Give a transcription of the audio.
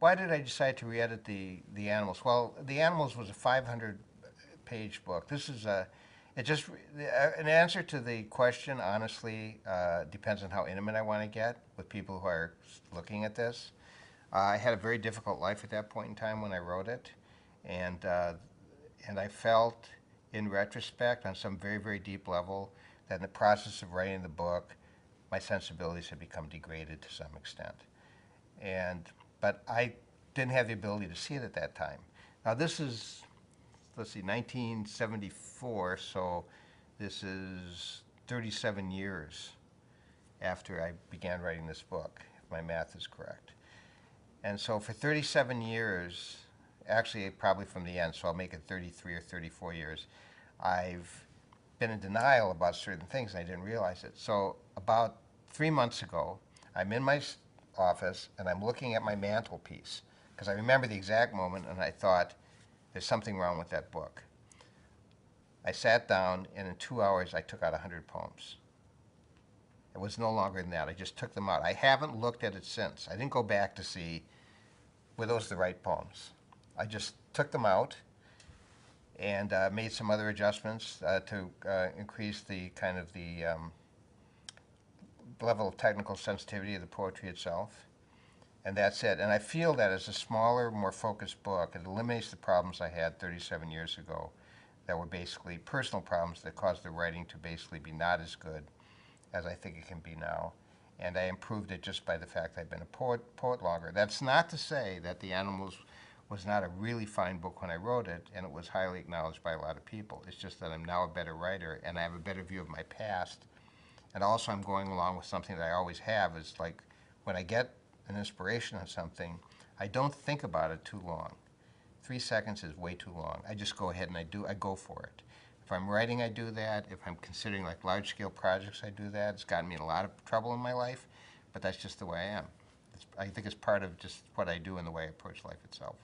Why did I decide to re-edit the Animals? Well, the Animals was a 500-page book. This is a it just an answer to the question. Honestly, depends on how intimate I want to get with people who are looking at this. I had a very difficult life at that point in time when I wrote it, and I felt, in retrospect, on some very, very deep level, that in the process of writing the book, my sensibilities had become degraded to some extent. But I didn't have the ability to see it at that time. Now this is, let's see, 1974, so this is 37 years after I began writing this book, if my math is correct. And so for 37 years, actually probably from the end, so I'll make it 33 or 34 years, I've been in denial about certain things and I didn't realize it. So about 3 months ago, I'm in my office and I'm looking at my mantelpiece because I remember the exact moment and I thought, there's something wrong with that book. I sat down and in 2 hours I took out 100 poems. It was no longer than that. I just took them out. I haven't looked at it since. I didn't go back to see were those the right poems. I just took them out and made some other adjustments to increase the kind of the level of technical sensitivity of the poetry itself. And that's it. And I feel that as a smaller, more focused book, it eliminates the problems I had 37 years ago that were basically personal problems that caused the writing to basically be not as good as I think it can be now. And I improved it just by the fact I've been a poet longer. That's not to say that The Animals was not a really fine book when I wrote it, and it was highly acknowledged by a lot of people. It's just that I'm now a better writer, and I have a better view of my past. And also I'm going along with something that I always have, is like when I get an inspiration on something, I don't think about it too long. 3 seconds is way too long. I just go ahead and I go for it. If I'm writing, I do that. If I'm considering like large-scale projects, I do that. It's gotten me in a lot of trouble in my life, but that's just the way I am. I think it's part of just what I do and the way I approach life itself.